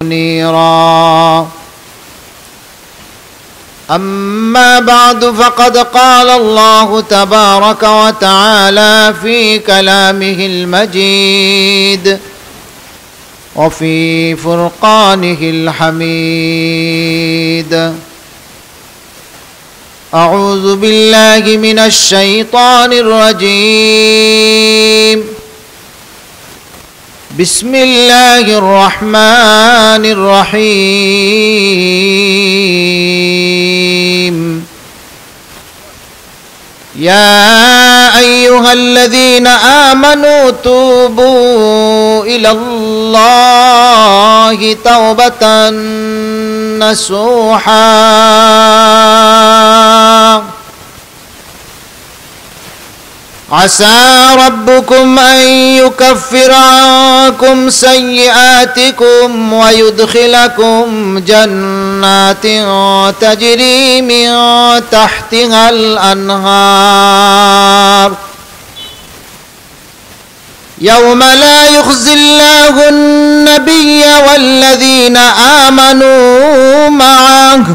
منيرا. أما بعد فقد قال الله تبارك وتعالى في كلامه المجيد وفي فرقانه الحميد: أعوذ بالله من الشيطان الرجيم. بسم الله الرحمن الرحيم. يا أيها الذين آمنوا توبوا إلى الله توبة نصوحا عسى ربكم أن يكفر عنكم سيئاتكم ويدخلكم جنات تجري من تحتها الأنهار يوم لا يخزي الله النبي والذين آمنوا معه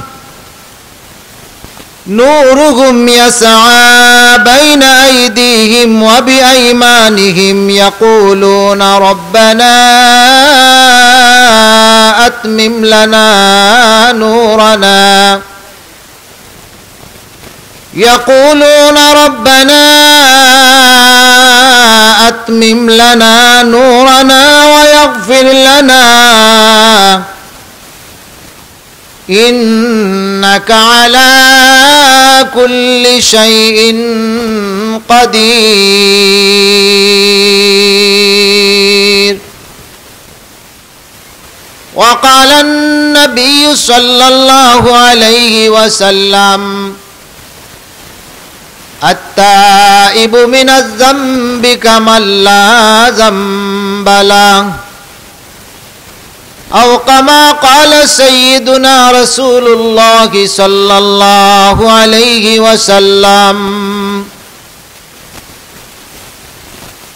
نورهم يسعى بين أيديهم وبأيمانهم يقولون ربنا أتمم لنا نورنا ويغفر لنا إنك على كل شيء قدير. وقال النبي صلى الله عليه وسلم: التائب من الذنب كمن لا ذنب له، أو كما قال سيدنا رسول الله صلى الله عليه وسلم.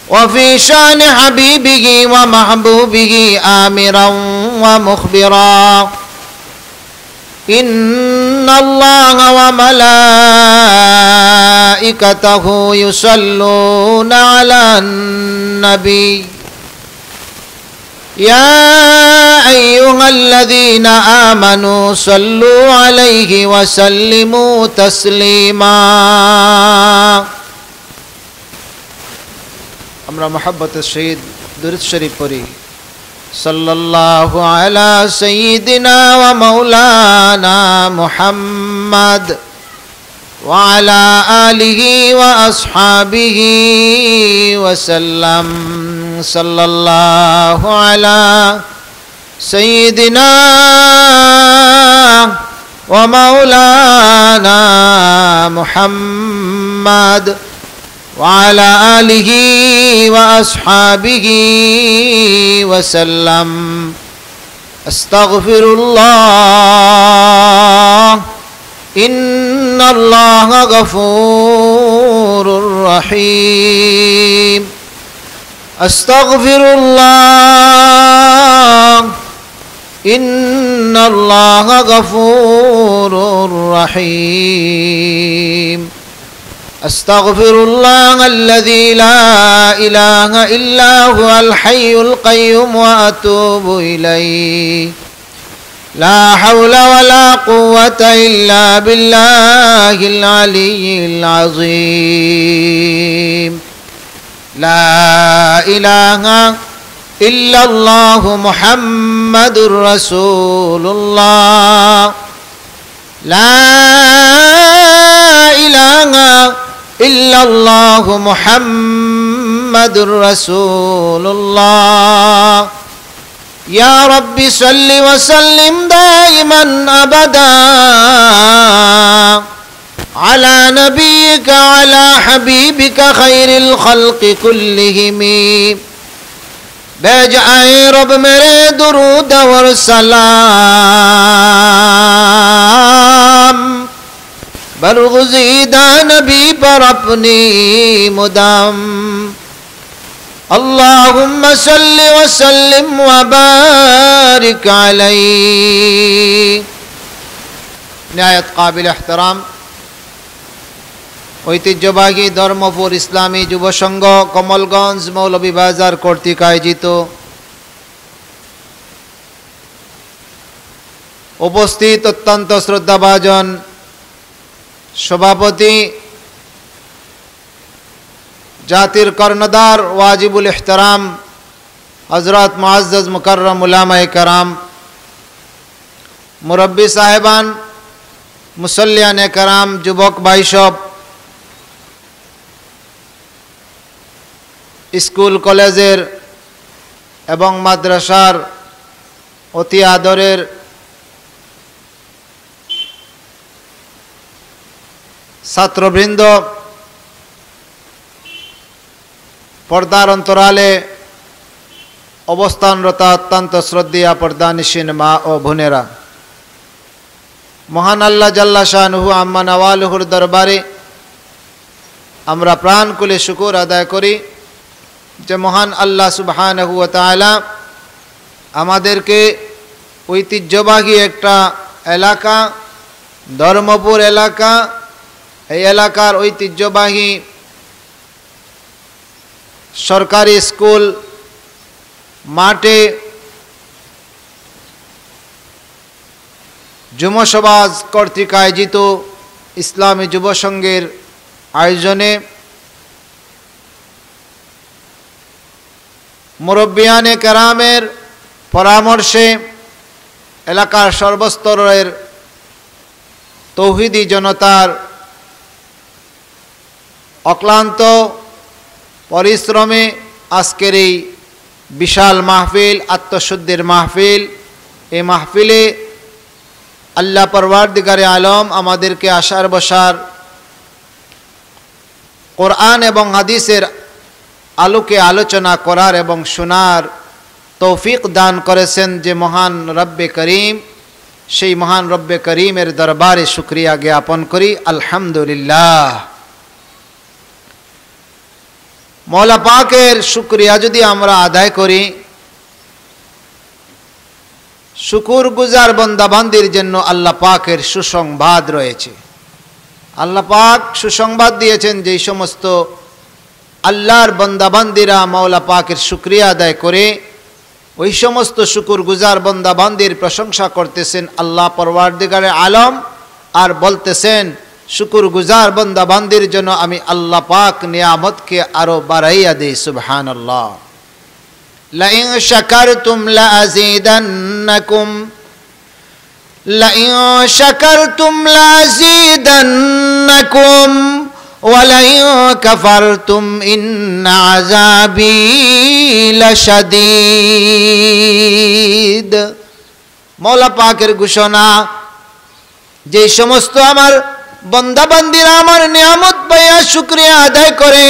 وفي شأن حبيبه ومحبوبه آمرا ومخبرا: إن الله وملائكته يصلون على النبي يا أيها الذين آمنوا صلوا عليه وسلموا تسليما. আমরা محبة الشهيد درود شريف পড়ি। صلى الله على سيدنا ومولانا محمد وعلى آله وأصحابه وسلم. صلى الله على سيدنا ومولانا محمد وعلى آله وأصحابه وسلم. أستغفر الله إن الله غفور رحيم. أستغفر الله إن الله غفور رحيم. أستغفر الله الذي لا إله إلا هو الحي القيوم وأتوب إليه. لا حول ولا قوة إلا بالله العلي العظيم. لا إله إلا الله محمد رسول الله. لا إله إلا الله محمد رسول الله. يا رب صل وسلم دائما أبدا على نبيك على حبيبك خير الخلق كلهم. बेजाए रब मेरे दुरूद और सलाम बरगुज़ीदा नबी पर अपनी मुदाम اللهم صل وسلم وبارك عليه نهایت قابل احترام ঐতিহ্যবাহী ধর্মপুর ইসলামী যুব সংঘ কমলগঞ্জ মৌলভীবাজার কর্তৃক আয়োজিত উপস্থিত অত্যন্ত শ্রদ্ধাভাজন সভাপতি জাতির কর্ণধার ওয়াজিবুল ইহতারাম হযরত মুআজ্জাজ মুকাররম উলামায়ে কেরাম মুরব্বী সাহেবান মুসল্লিয়ানে কেরাম যুবক ভাইসব স্কুল কলেজের এবং মাদ্রাসার অতি আদরের ছাত্রবৃন্দ পর্দার অন্তরালে অবস্থানরত অত্যন্ত শ্রদ্ধেয়া পর্দানিশীন মা ও বোনেরা, মহান আল্লাহ জাল্লা শানুহু আম্মা নওয়ালুহুর দরবারে আমরা প্রাণ খুলে শুকর আদায় করি যে মহান আল্লাহ সুবহানাহু ওয়া তাআলা আমাদেরকে ঐতিহ্যবাহী একটা এলাকা ধর্মপুর এলাকা, এই এলাকার ঐতিহ্যবাহী সরকারি স্কুল মাঠে যুব সমাজ কর্তৃক আয়োজিত ইসলামী যুব সংঘের আয়োজনে মুরব্বিয়ানে কেরামের পরামর্শে এলাকার সর্বস্তরের তৌহিদি জনতার অক্লান্ত পরিশ্রমে আজকের এই বিশাল মাহফিল, আত্মশুদ্ধির মাহফিল, এই মাহফিলে আল্লাহ পরওয়ারদিগারে আলম আমাদেরকে আসার বসার কোরআন এবং হাদিসের আলোকে আলোচনা করার এবং শোনার তৌফিক দান করেছেন যে মহান রব্বে করিম, সেই মহান রব্বে করিমের দরবারে শুকরিয়া জ্ঞাপন করি আলহামদুলিল্লাহ। মওলা পাকের শুকরিয়া যদি আমরা আদায় করি, শুকুর গুজার বান্দাবান্দির জন্য আল্লাহ পাকের সুসংবাদ রয়েছে। আল্লাহ পাক সুসংবাদ দিয়েছেন যেই সমস্ত আল্লাহর বান্দাবান্দিরা মওলা পাকের শুকরিয়া আদায় করে ওই সমস্ত শুকুর গুজার বান্দাবান্দির প্রশংসা করতেছেন আল্লাহ পরওয়ারদিগারে আলম, আর বলতেছেন শুকুর গুজার বান্দাবান্দির জন্য আমি আল্লাহ পাক নিয়ামতকে আরো বাড়াইয়া দেই। সুবহানাল্লাহ। লাইন শাকারতুম লাযীদান্নাকুম লাইন শাকারতুম লাযীদান্নাকুম ওয়া লাইন কাফারতুম ইন্না আযাবী লাশাদীদ। মওলা পাকের ঘোষণা, যে সমস্ত আমার বান্দাবান্দিরা আমার নিয়ামত পাইয়া শুকরিয়া আদায় করে,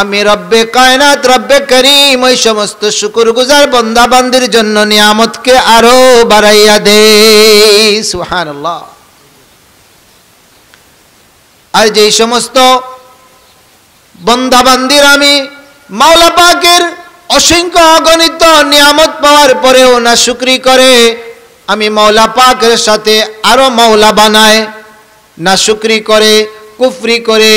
আমি রব্বে কায়নাত রব্বে করিম ওই সমস্ত শুকরগুজার বান্দাবান্দির জন্য নিয়ামতকে আরো বাড়াইয়া দেই। সুবহানাল্লাহ। আর যে সমস্ত বান্দাবান্দির আমি মাওলা পাকের অসংখ্য অগণিত নিয়ামত পাওয়ার পরেও না শুকরি করে, আমি মাওলা পাকের সাথে আরো মাওলা বানায়, না শুকরি করে, কুফরি করে,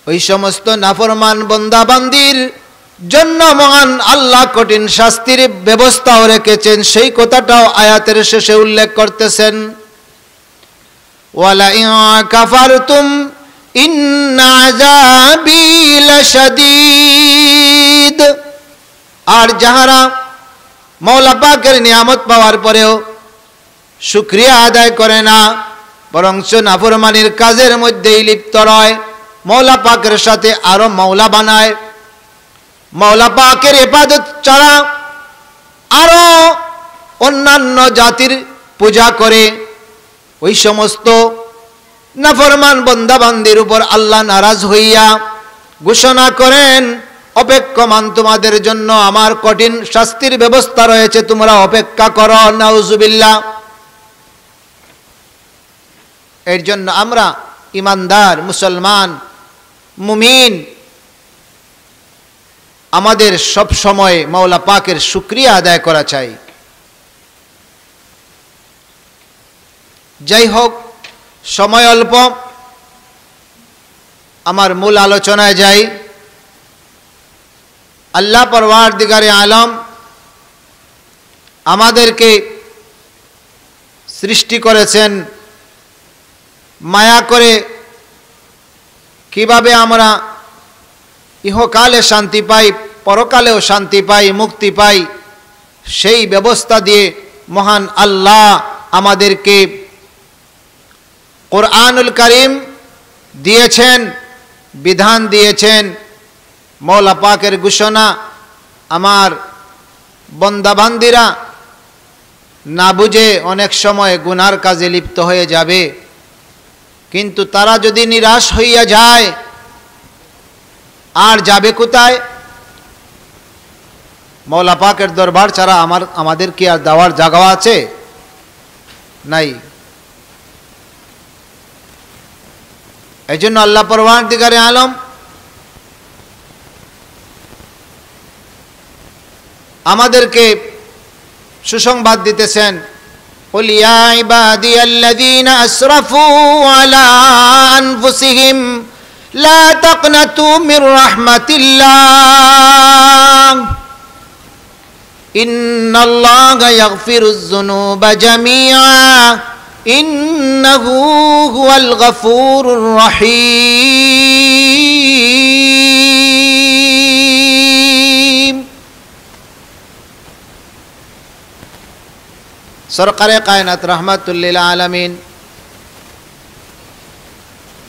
ওই সমস্ত নাফরমান বান্দাবান্দির জন্য মহান আল্লাহ কঠিন শাস্তির ব্যবস্থাও রেখেছেন। সেই কথাটাও আয়াতের শেষে উল্লেখ করতেছেন, ওয়ালা ইন কাফারতুম ইন্না আযাবী লাশাদীদ। আর যাহারা মওলা পাকের নিয়ামত পাওয়ার পরেও শুকরিয়া আদায় করে না, বরঞ্চ নাফরমানির কাজের মধ্যেই লিপ্ত রয়, মওলা পাকের সাথে আরো মাওলা বানায়, মওলা পাকের ইবাদত ছাড়া আরো অন্যান্য জাতির পূজা করে, ওই সমস্ত নাফরমান বান্দাবান্দির উপর আল্লাহ নারাজ হইয়া ঘোষণা করেন, অপেক্ষমান তোমাদের জন্য আমার কঠিন শাস্তির ব্যবস্থা রয়েছে, তোমরা অপেক্ষা করো। নাউজুবিল্লাহ। এর জন্য আমরা ইমানদার মুসলমান মুমিন আমাদের সব সময় মাওলা পাকের শুকরিয়া আদায় করা চাই। যাই হোক, সময় অল্প, আমার মূল আলোচনায় যাই। আল্লাহ পরওয়ারদিগারে আলম আমাদেরকে সৃষ্টি করেছেন মায়া করে, কিভাবে আমরা ইহকালে শান্তি পাই, পরকালেও শান্তি পাই, মুক্তি পাই, সেই ব্যবস্থা দিয়ে মহান আল্লাহ আমাদেরকে কোরআনুল কারীম দিয়েছেন, বিধান দিয়েছেন। মওলা পাকের ঘোষণা, আমার বন্দাবান্দিরা না বুঝে অনেক সময় গুনার কাজে লিপ্ত হয়ে যাবে, কিন্তু তারা যদি নিরাশ হইয়া যায় আর যাবে কোথায়? মওলা পাকের দরবার ছাড়া আমাদের কি আর যাওয়ার জায়গা আছে? নাই। এই জন্য আল্লাহ পরওয়ারদিগারে আলম আমাদেরকে সুসংবাদ দিতেছেন, قل يا عبادي الذين أسرفوا على أنفسهم لا تقنطوا من رحمة الله إن الله يغفر الذنوب جميعا إنه هو الغفور الرحيم। সরকারে কায়নাত রহমাতুল্লিল আলামিন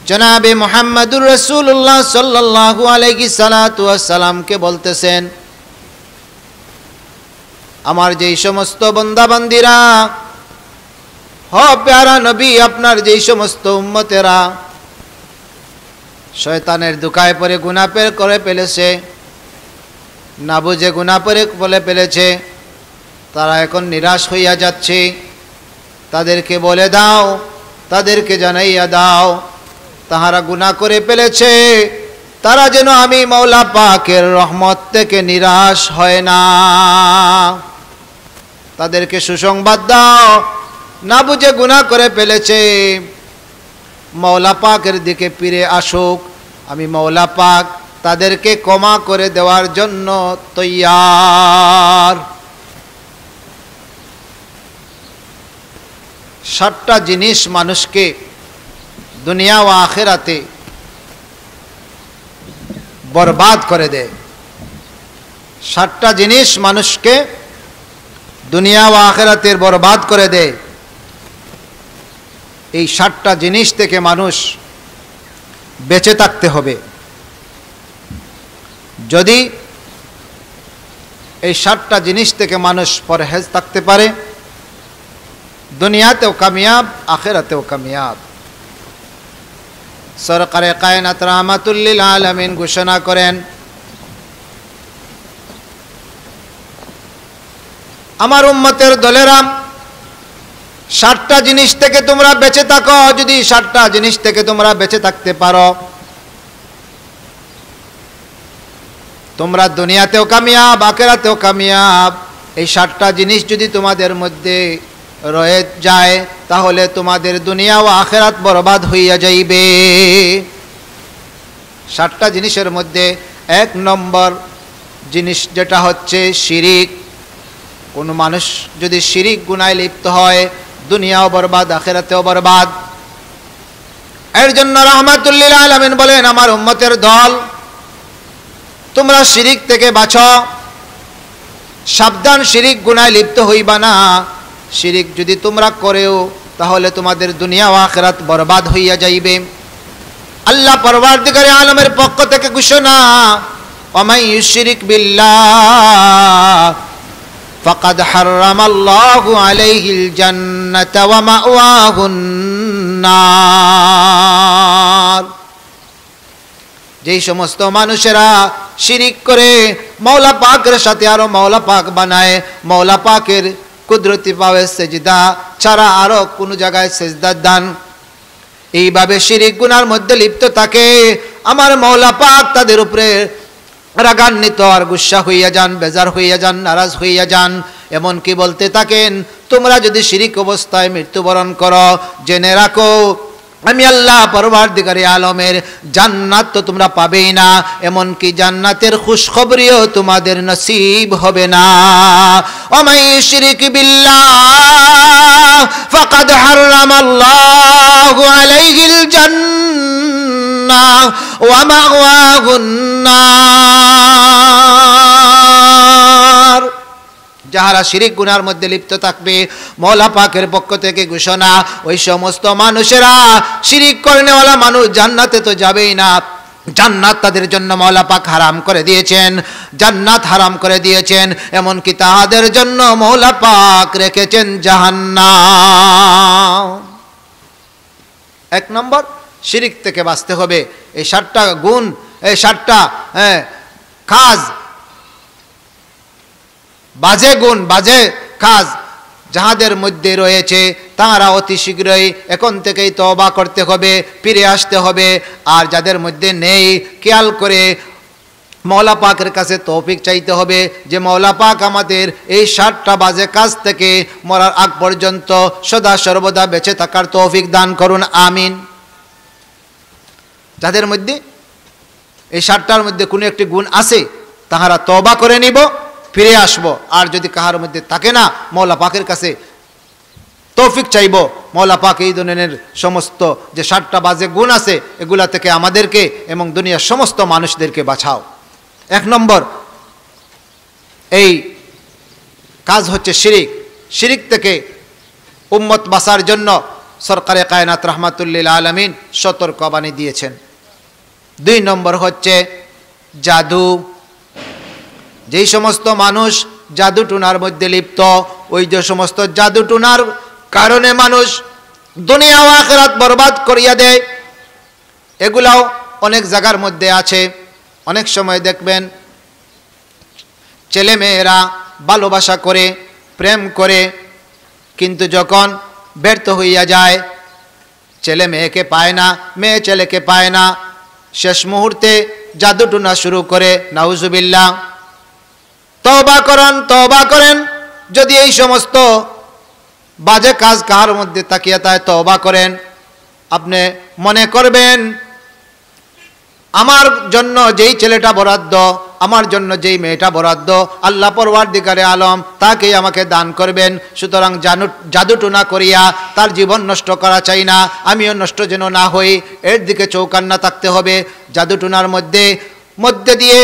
জনাবে মুহাম্মদুর রাসূলুল্লাহ সাল্লাল্লাহু আলাইহি সাল্লাতু ওয়াসসালামকে বলতেছেন, আমার যেই সমস্ত বান্দাবান্দিরা, হ প্যারা নবী, আপনার যেই সমস্ত উম্মতেরা শয়তানের দুকায় পড়ে গুনাহ করে ফেলেছে, না বুঝে গুনাহ বলে ফেলেছে, তারা এখন নিরাশ হইয়া যাচ্ছে, তাদেরকে বলে দাও, তাদেরকে জানাইয়া দাও, তাহারা গুনাহ করে ফেলেছে, তারা যেন আমি মওলা পাকের রহমত থেকে নিরাশ হয় না। তাদেরকে সুসংবাদ দাও, না বুঝে গুনাহ করে ফেলেছে, মওলা পাকের দিকে ফিরে আসুক, আমি মওলা পাক তাদেরকে ক্ষমা করে দেওয়ার জন্য তৈয়ার। 7টা জিনিস মানুষকে দুনিয়া ও আখিরাতে বরবাদ করে দেয়। 7টা জিনিস মানুষকে দুনিয়া ও আখিরাতের বরবাদ করে দেয়। এই 7টা জিনিস থেকে মানুষ বেঁচে থাকতে হবে। যদি এই 7টা জিনিস থেকে মানুষ পরহেজ থাকতে পারে, দুনিয়াতেও কামিয়াব, আখিরাতেও কামিয়াব। সরকারে কায়নাত রহমাতুল্লিল আলামিন ঘোষণা করেন, আমার উম্মতের দলেরা 7টা জিনিস থেকে তোমরা বেঁচে থাকো। যদি 7টা জিনিস থেকে তোমরা বেঁচে থাকতে পারো, তোমরা দুনিয়াতেও কামিয়াব, আখিরাতেও কামিয়াব। এই 7টা জিনিস যদি তোমাদের মধ্যে রয়ে যায়, তাহলে তোমাদের দুনিয়া ও আখিরাত বরবাদ হইয়া যাইবে। 7টা জিনিসের মধ্যে 1 নম্বর জিনিস যেটা হচ্ছে শিরিক। কোন মানুষ যদি শিরিক গুনায় লিপ্ত হয়, দুনিয়াও বরবাদ, আখিরাতেও বরবাদ। এর জন্য রহমাতুল্লিল আলামিন বলেন, আমার উম্মতের দল, তোমরা শিরিক থেকে বাঁচো, সাবধান, শিরিক গুনায় লিপ্ত হইবা না। শিরিক যদি তোমরা করেও, তাহলে তোমাদের দুনিয়া ও আখিরাত বরবাদ হইয়া যাইবে। আল্লাহ পরওয়ারদিগারে আলমের পক্ষ থেকে ঘোষণা, ওয়ামান ইউশরিক বিল্লাহ ফাকাদ হারামাল্লাহু আলাইহিল জান্নাতা ওয়া মাওয়াহুন নার। যেই সমস্ত মানুষেরা শিরিক করে মওলা পাকের সাথে আরো মওলা পাক বানায়, মওলা পাকের কুদরতি পাবে সেজদা ছাড়া আরো কোনো জায়গায় সেজদার দান, এইভাবে শিরিক গুনার মধ্যে লিপ্ত থাকে, আমার মওলা পাক তাদের উপরে রাগান্বিত আর গুসা হইয়া যান, বেজার হইয়া যান, নারাজ হইয়া যান, এমন কি বলতে থাকেন, তোমরা যদি শিরিক অবস্থায় মৃত্যুবরণ করো, জেনে রাখো আমি আল্লাহ পরওয়ারদিগারে আলমের জান্নাত তো তোমরা পাবেই না, এমন কি জান্নাতের খুশখবরিও তোমাদের নসিব হবে না। ওমাই শিরিক বিল্লাহ ফাকাদ হারামাল্লাহু আলাইহিল জান্নাহ ওয়া মাওয়াহুন নার। যাহারা শিরিক গুনার মধ্যে লিপ্ত থাকবে, মওলা পাকের পক্ষ থেকে ঘোষণা, ওই সমস্ত মানুষেরা, শিরিক করনেওয়ালা মানুষ জান্নাতে তো যাবেই না, জান্নাত তাদের জন্য মওলা পাক হারাম করে দিয়েছেন, জান্নাত হারাম করে দিয়েছেন, এমনকি তাদের জন্য মওলা পাক রেখেছেন জাহান্নাম। এক নম্বর, শিরিক থেকে বাঁচতে হবে। এই 7টা গুণ, এই 7টা কাজ, বাজে গুণ, বাজে কাজ যাহাদের মধ্যে রয়েছে, তারা অতি শীঘ্রই এখন থেকেই তওবা করতে হবে, ফিরে আসতে হবে। আর যাদের মধ্যে নেই, খেয়াল করে মওলা পাকের কাছে তৌফিক চাইতে হবে যে মওলা পাক আমাদের এই 7টা বাজে কাজ থেকে মরার আগ পর্যন্ত সদা সর্বদা বেঁচে থাকার তৌফিক দান করুন, আমিন। যাদের মধ্যে এই 7টার মধ্যে কোনো একটি গুণ আছে, তাহারা তওবা করে নিব, ফিরে আসবো। আর যদি কাহার মধ্যে থাকে না, মওলা পাকের কাছে তৌফিক চাইব, মওলা পাক এই ধরনের সমস্ত যে 7টা বাজে গুণ আছে, এগুলা থেকে আমাদেরকে এবং দুনিয়ার সমস্ত মানুষদেরকে বাঁচাও। 1 নম্বর এই কাজ হচ্ছে শিরিক। শিরিক থেকে উম্মত বাঁচার জন্য সরকারে কায়নাত রাহমাতুল্লিল আলামিন সতর্কবাণী দিয়েছেন। 2 নম্বর হচ্ছে জাদু। যেই সমস্ত মানুষ জাদু টুনার মধ্যে লিপ্ত, ওই যে সমস্ত জাদু টুনার কারণে মানুষ দুনিয়া ও আখিরাত বরবাদ করিয়া দেয়, এগুলাও অনেক জায়গার মধ্যে আছে। অনেক সময় দেখবেন ছেলে মেয়েরা ভালোবাসা করে, প্রেম করে, কিন্তু যখন ব্যর্থ হইয়া যায়, ছেলে মেয়েকে পায় না, মেয়ে ছেলেকে পায় না, শেষ মুহূর্তে জাদু টুনা শুরু করে, নাউজুবিল্লাহ। তওবা করেন, তওবা করেন। যদি এই সমস্ত বাজে কাজ কাহার মধ্যে তাকিয়ে তাই তওবা করেন, আপনি মনে করবেন আমার জন্য যেই ছেলেটা বরাদ্দ, আমার জন্য যেই মেয়েটা বরাদ্দ, আল্লাহ পরওয়ারদিগারে আলম তাকেই আমাকে দান করবেন। সুতরাং জাদু টুনা করিয়া তার জীবন নষ্ট করা চাই না, আমিও নষ্ট যেন না হই, এর দিকে চৌকান্না থাকতে হবে। জাদু টুনার মধ্যে দিয়ে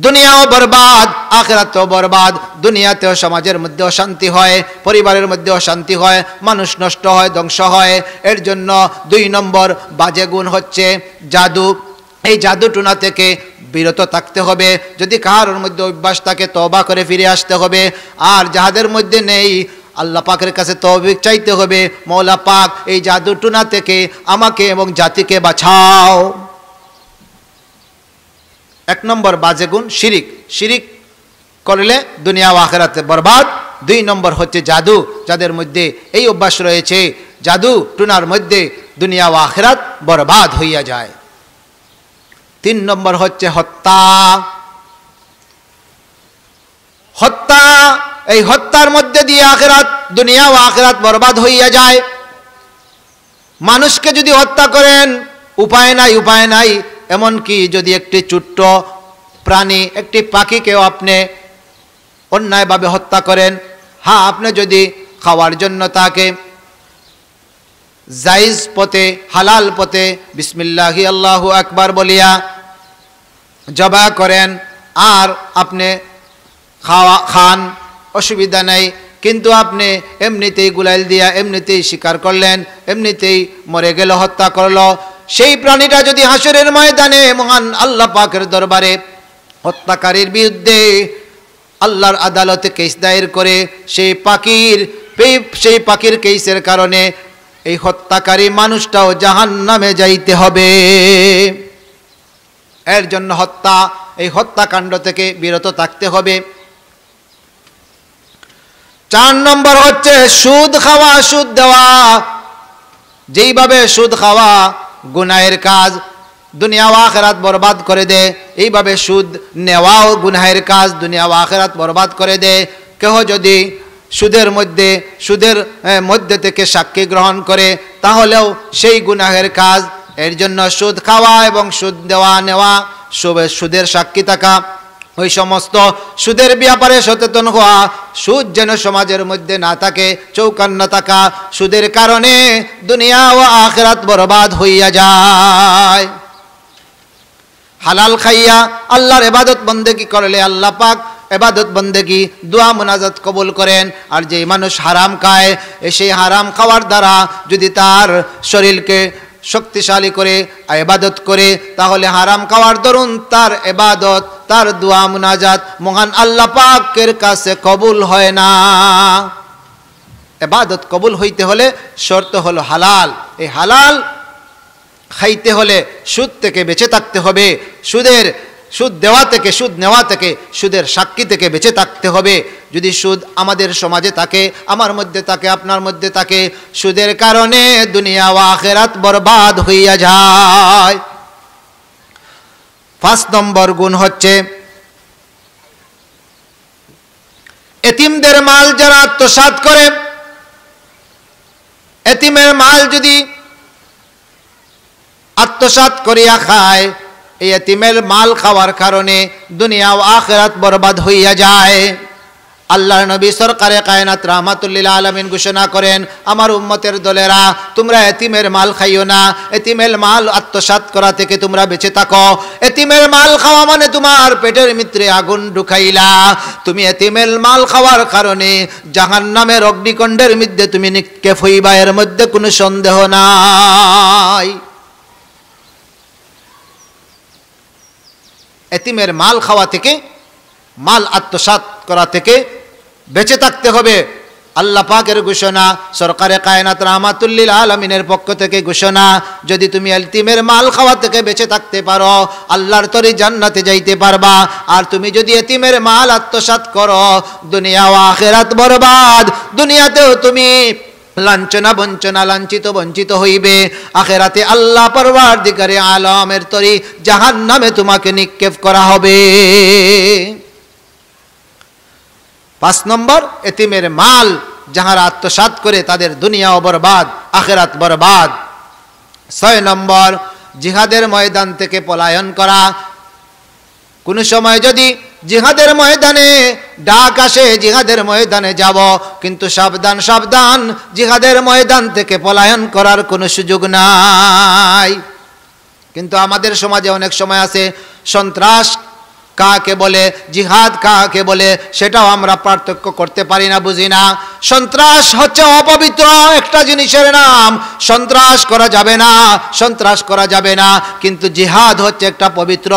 দুনিয়াও বরবাদ, আখিরাতও বরবাদ। দুনিয়াতেও সমাজের মধ্যে অশান্তি হয়, পরিবারের মধ্যে অশান্তি হয়, মানুষ নষ্ট হয়, ধ্বংস হয়। এর জন্য 2 নম্বর বাজে গুণ হচ্ছে জাদু। এই জাদু টুনা থেকে বিরত থাকতে হবে। যদি কারোর মধ্যে অভ্যাস থাকে, তওবা করে ফিরে আসতে হবে। আর যাহাদের মধ্যে নেই, আল্লাহ পাকের কাছে তৌফিক চাইতে হবে, মওলা পাক এই জাদু টুনা থেকে আমাকে এবং জাতিকে বাঁচাও। 1 নম্বর বাজে গুণ শিরিক। শিরিক করলে দুনিয়া ও আখিরাতে বরবাদ। 2 নম্বর হচ্ছে জাদু। যাদের মধ্যে এই অভ্যাস রয়েছে, জাদু টুনার মধ্যে দুনিয়া ও আখিরাত বরবাদ হইয়া যায়। 3 নম্বর হচ্ছে হত্যা। হত্যা, এই হত্যার মধ্যে দিয়ে আখিরাত, দুনিয়া ও আখিরাত বরবাদ হইয়া যায়। মানুষকে যদি হত্যা করেন, উপায় নাই, উপায় নাই। এমনকি যদি একটি ছোট্ট প্রাণী, একটি পাখিকেও আপনি অন্যায়ভাবে হত্যা করেন, হ্যাঁ, আপনি যদি খাওয়ার জন্য তাকে জায়েজ পথে, হালাল পথে বিসমিল্লাহি আল্লাহু আকবার বলিয়া জবাই করেন, আর আপনি খান, অসুবিধা নেই। কিন্তু আপনি এমনিতেই গুলাইল দিয়া এমনিতেই শিকার করলেন, এমনিতেই মরে গেল, হত্যা করলো, সেই প্রাণীটা যদি হাসরের ময়দানে মহান আল্লাহ পাকের দরবারে হত্যাকারীর বিরুদ্ধে আল্লাহর আদালতে কেস দায়ের করে, সেই পাখির কেসের কারণে এই হত্যাকারী মানুষটাও জাহান্নামে যাইতে হবে। এর জন্য হত্যা, এই হত্যাকাণ্ড থেকে বিরত থাকতে হবে। 4 নম্বর হচ্ছে সুদ খাওয়া, সুদ দেওয়া। যেইভাবে সুদ খাওয়া গুনাহের কাজ, দুনিয়া ও আখিরাত বরবাদ করে দেয়। এইভাবে সুদ নেওয়াও গুনাহের কাজ, দুনিয়া ও আখিরাত বরবাদ করে দেয়। কেহ যদি সুদের মধ্যে থেকে সাক্ষী গ্রহণ করে তাহলেও সেই গুনাহের কাজ। এর জন্য সুদ খাওয়া এবং সুদ দেওয়া নেওয়া, সুদের সাক্ষী থাকা, ওই সমস্ত সুদের ব্যাপারে সচেতন হওয়া, সুদ যেন সমাজের মধ্যে না থাকে, চৌকান্ন থাকা। সুদের কারণে দুনিয়া ও আখিরাত বরবাদ হইয়া যায়। হালাল খাইয়া আল্লাহর ইবাদত বন্দেগী করলে আল্লাহ পাক ইবাদত বন্দেগী দোয়া মুনাজাত কবুল করেন। আর যে মানুষ হারাম খায়, সেই হারাম খাওয়ার দ্বারা যদি তার শরীরকে শক্তিশালী করে ইবাদত করে, তাহলে হারাম খাওয়ার দরুন তার ইবাদত, তার দোয়া মুনাজাত মহান আল্লাহ পাকের কাছে কবুল হয় না। ইবাদত কবুল হইতে হলে শর্ত হলো হালাল। এই হালাল খাইতে হলে সুদ থেকে বেঁচে থাকতে হবে, সুদ দেওয়া থেকে, সুদ নেওয়া থেকে, সুদের সাক্ষী থেকে বেঁচে থাকতে হবে। যদি সুদ আমাদের সমাজে থাকে, আমার মধ্যে থাকে, আপনার মধ্যে থাকে, সুদের কারণে দুনিয়া ও আখিরাত বরবাদ হইয়া যায়। 5 নম্বর গুণ হচ্ছে এতিমদের মাল যারা আত্মসাৎ করে। এতিমের মাল যদি আত্মসাৎ করিয়া খায়, এই এতিমের মাল খাওয়ার কারণে দুনিয়া ও আখিরাত বরবাদ হইয়া যায়। আল্লাহর নবী সরকারে কায়নাত রাহমাতুল লিল আলামিন ঘোষণা করেন, আমার উম্মতের দলেরা, তোমরা এতিমের মাল খাইও না, এতিমের মাল আত্মসাৎ করা থেকে তোমরা বেঁচে থাকো। এতিমের মাল খাওয়া মানে তোমার পেটের ভিতরে আগুন ঢুকাইলা। তুমি এতিমের মাল খাওয়ার কারণে জাহান্নামের অগ্নিকুণ্ডের মধ্যে তুমি নিক্ষেপ হইবা, এর মধ্যে কোনো সন্দেহ নাই। এতিমের মাল খাওয়া থেকে, মাল আত্মসাৎ করা থেকে বেঁচে থাকতে হবে। আল্লাহ পাকের ঘোষণা, সরকারে কায়নাত রাহমাতুল লিল আলামিনের পক্ষ থেকে ঘোষণা, যদি তুমি এতিমের মাল খাওয়া থেকে বেঁচে থাকতে পারো, আল্লাহর তরি জান্নাতে যাইতে পারবা। আর তুমি যদি এতিমের মাল আত্মসাৎ করো, দুনিয়া ও আখিরাত বরবাদ। দুনিয়াতেও তুমি লাঞ্ছনা বঞ্চনা, লাঞ্ছিত বঞ্চিত হইবে। আখিরাতে আল্লাহ পরওয়ারদিগারে আলমের তরি জাহান্নামে তোমাকে নিক্ষেপ করা হবে। 5 নম্বর, এতিমের মাল যাহারা আত্মসাৎ করে তাদের দুনিয়াও বরবাদ, আখিরাত বরবাদ। 6 নম্বর, জিহাদের ময়দান থেকে পলায়ন করা। কোন সময় যদি জিহাদের ময়দানে ডাক আসে, জিহাদের ময়দানে যাব, কিন্তু সাবধান সাবধান, জিহাদের ময়দান থেকে পলায়ন করার কোনো সুযোগ নাই। কিন্তু আমাদের সমাজে অনেক সময় আছে, সন্ত্রাস কাকে বলে, জিহাদ কাকে বলে, সেটাও আমরা পার্থক্য করতে পারি না, বুঝি না। সন্ত্রাস হচ্ছে অপবিত্র একটা জিনিসের নাম, সন্ত্রাস করা যাবে না, সন্ত্রাস করা যাবে না। কিন্তু জিহাদ হচ্ছে একটা পবিত্র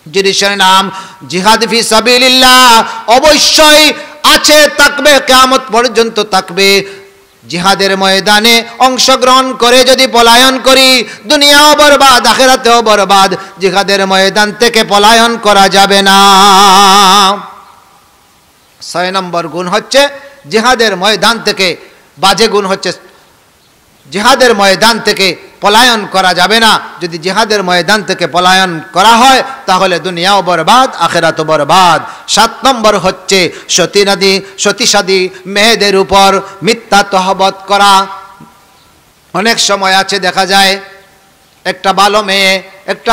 জিনিসের নাম। জিহাদ ফি সাবিলিল্লাহ অবশ্যই আছে, থাকবে, কিয়ামত পর্যন্ত থাকবে। জিহাদের ময়দানে অংশগ্রহণ করে যদি পলায়ন করি, দুনিয়াও বরবাদ, আখিরাতেও বরবাদ। জিহাদের ময়দান থেকে পলায়ন করা যাবে না। 6 নম্বর গুণ হচ্ছে জিহাদের ময়দান থেকে, বাজে গুণ হচ্ছে জিহাদের ময়দান থেকে পলায়ন করা যাবে না। যদি জিহাদের ময়দান থেকে পলায়ন করা হয়, তাহলে দুনিয়াও বরবাদ, আখিরাতও বরবাদ। 7 নম্বর হচ্ছে সতীসাদী মেয়েদের উপর মিথ্যা তহবত করা। অনেক সময় আছে, দেখা যায় একটা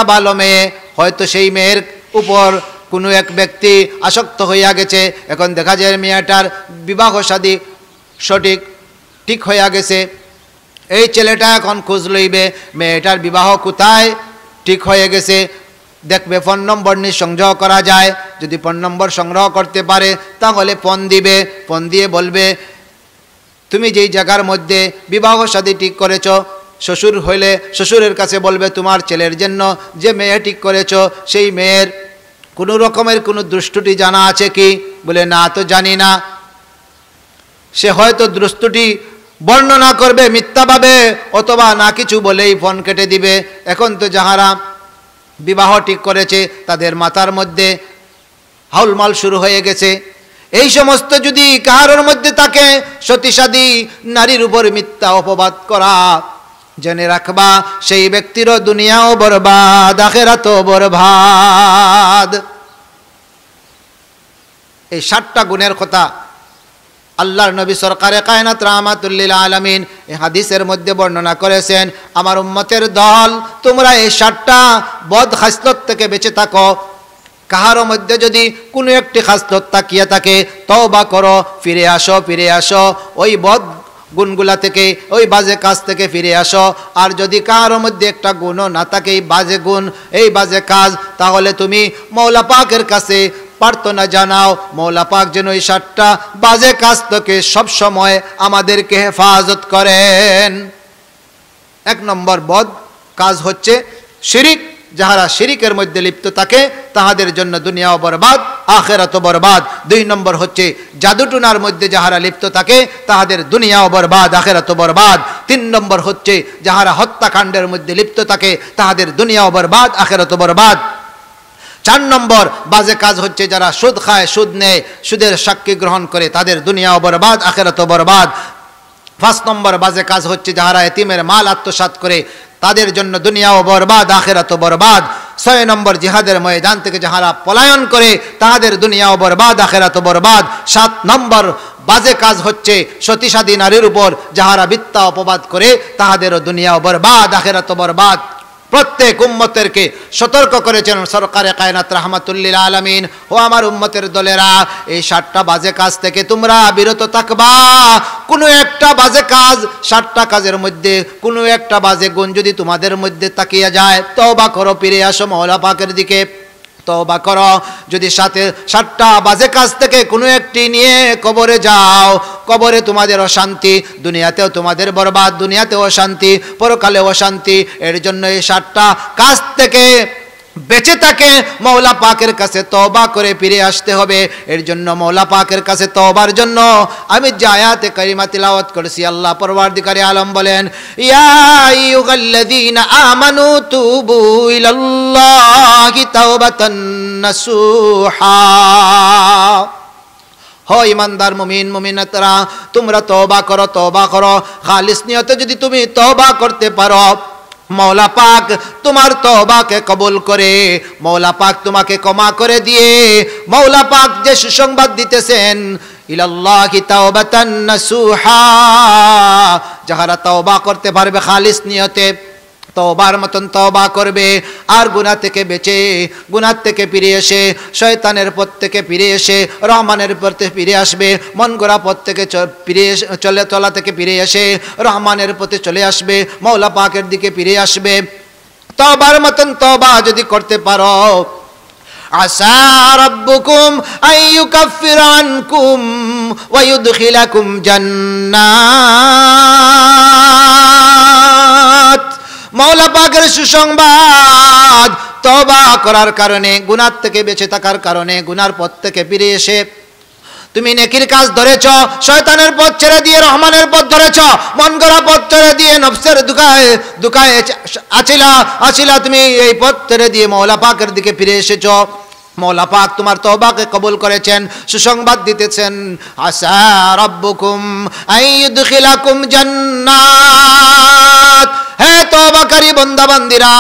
ভালো মেয়ে, হয়তো সেই মেয়ের উপর কোনো এক ব্যক্তি আসক্ত হইয়া গেছে। এখন দেখা যায় মেয়েটার বিবাহ শাদী ঠিক হইয়া গেছে। এই ছেলেটা এখন খোঁজ লইবে মেয়েটার বিবাহ কোথায় ঠিক হয়ে গেছে, দেখবে ফোন নম্বর নিয়ে সংগ্রহ করা যায়। যদি ফোন নম্বর সংগ্রহ করতে পারে, তাহলে ফোন দিবে, ফোন দিয়ে বলবে, তুমি যেই জায়গার মধ্যে বিবাহ শাদী ঠিক করেছ, শ্বশুর হইলে শ্বশুরের কাছে বলবে, তোমার ছেলের জন্য যে মেয়ে ঠিক করেছ, সেই মেয়ের কোনো রকমের কোনো দুষ্টুটি জানা আছে কি? বলে, না তো জানি না। সে হয়তো দুষ্টুটি বর্ণনা করবে মিথ্যাভাবে, অথবা না কিছু বলেই ফোন কেটে দিবে। এখন তো যাহারা বিবাহ ঠিক করেছে, তাদের মাথার মধ্যে হাউলমাল শুরু হয়ে গেছে। এই সমস্ত যদি কাহার মধ্যে থাকে, সতীসাদী নারীর উপর মিথ্যা অপবাদ করা, জেনে রাখবা সেই ব্যক্তিরও দুনিয়াও বরবাদ, আখিরাতও বরবাদ। এই 7টা গুণের কথা আল্লাহর নবী সরকারে কায়নাত রাহমাতুল লিল আলামিন এই হাদিসের মধ্যে বর্ণনা করেছেন। আমার উম্মতের দল, তোমরা এই 7টা বদ খাসলত থেকে বেঁচে থাকো। কাহারও মধ্যে যদি কোনো একটি খাসলত তাকিয়ে থাকে, তওবা করো, ফিরে আসো ওই বদ গুণগুলা থেকে, ওই বাজে কাজ থেকে ফিরে আসো। আর যদি কাহারও মধ্যে একটা গুণও না থাকে, এই বাজে গুণ, এই বাজে কাজ, তাহলে তুমি মওলা পাকের কাছে প্রার্থনা জানাও, মওলা পাক যেন এই 7টা বাজে কাজ থেকে সবসময় আমাদেরকে হেফাজত করেন। 1 নম্বর বদ কাজ হচ্ছে শিরিক। যাহারা শিরিকের মধ্যে লিপ্ত থাকে তাহাদের জন্য দুনিয়াও বরবাদ, আখিরাতও বরবাদ। 2 নম্বর হচ্ছে জাদুটুনার মধ্যে যাহারা লিপ্ত থাকে তাহাদের দুনিয়াও বরবাদ, আখিরাতও বরবাদ। 3 নম্বর হচ্ছে যাহারা হত্যাকাণ্ডের মধ্যে লিপ্ত থাকে তাহাদের দুনিয়াও বরবাদ, আখিরাতও বরবাদ। 4 নম্বর বাজে কাজ হচ্ছে যারা সুদ খায়, সুদ নেয়, সুদের সাক্ষী গ্রহণ করে, তাদের দুনিয়াও বরবাদ, আখিরাতও বরবাদ। 5 নম্বর বাজে কাজ হচ্ছে যাহারা এতিমের মাল আত্মসাৎ করে, তাদের জন্য দুনিয়াও বরবাদ, আখিরাতও বরবাদ। 6 নম্বর জিহাদের ময়দান থেকে যাহারা পলায়ন করে তাহাদের দুনিয়াও বরবাদ, আখিরাতও বরবাদ। 7 নম্বর বাজে কাজ হচ্ছে সতীসাধী নারীর উপর যাহারা মিথ্যা অপবাদ করে তাহাদেরও দুনিয়াও বরবাদ, আখিরাতও বরবাদ। প্রত্যেক উম্মতেরকে সতর্ক করেছেন সরকারে কায়নাত রাহমাতুল লিল আলামিন, ও আমার উম্মতের দলেরা, এই 7টা বাজে কাজ থেকে তোমরা বিরত থাকবা। কোনো একটা বাজে কাজ, 7টা কাজের মধ্যে কোনো একটা বাজে গুণ যদি তোমাদের মধ্যে তাকিয়ে যায়, তওবা করো, ফিরে আসো মওলা পাকের দিকে, তওবা করো। যদি 7টা বাজে কাজ থেকে কোনো একটি নিয়ে কবরে যাও, কবরে তোমাদের অশান্তি, দুনিয়াতেও তোমাদের বরবাদ, দুনিয়াতেও অশান্তি, পরকালেও অশান্তি। এর জন্য এই 7টা কাজ থেকে বেঁচে থাকে মওলা পাকের কাছে তওবা করে ফিরে আসতে হবে। এর জন্য মওলা পাকের কাছে তওবার জন্য আমি যে আয়াতে কারিমা তিলাওয়াত করেছি, আল্লাহ পরওয়ারদিগারে আলম বলেন, ইয়া আইয়ুহাল্লাযীনা আমানু তুবু ইলাল্লাহি তাওবাতান নাসুহা। ও ইমানদার মুমিন মুমিনাতরা, তোমরা তওবা করো, খালিস নিয়তে যদি তুমি তওবা করতে পারো, মওলা পাক তোমার তওবাকে কবুল করে, মওলা পাক তোমাকে ক্ষমা করে দিয়ে, মওলা পাক যে সুসংবাদ দিতেছেন, ইলাল্লাহি তাওবাতান নাসুহা, যাহারা তওবা করতে পারবে খালিস নিয়তে, তওবার মতন তওবা করবে, আর গুনাহ থেকে বেঁচে, গুনাহ থেকে ফিরে এসে, শয়তানের পথ থেকে ফিরে এসে রহমানের পথে ফিরে আসবে, মন গড়া পথ থেকে চলা থেকে ফিরে এসে রহমানের পথে চলে আসবে, মওলা পাকের দিকে ফিরে আসবে। তওবার মতন তওবা যদি করতে পারো, আসা রাব্বুকুম আইয়ুকাফিরা আনকুম ওয়া ইউদখিলাকুম জান্নাত। মওলা পাকের সুসংবাদ, তওবা করার কারণে, গুনাহ থেকে বেঁচে থাকার কারণে, গুনার পথ থেকে ফিরে এসে তুমি নেকির কাজ ধরেছ, শয়তানের পথ ছেড়ে দিয়ে রহমানের পথ ধরেছ, মন গড়া পথ ছেড়ে দিয়ে নফসের দুকায় আছিলা, তুমি এই পথ ছেড়ে দিয়ে মওলা পাকের দিকে ফিরে এসেছ। মওলা পাক তোমার তওবাকে কবুল করেছেন, সুসংবাদ দিতেছেন, আসা রাব্বুকুম আইয়ুদখিলাকুম জান্নাত। হে তওবাকারী বান্দা বান্দীরা,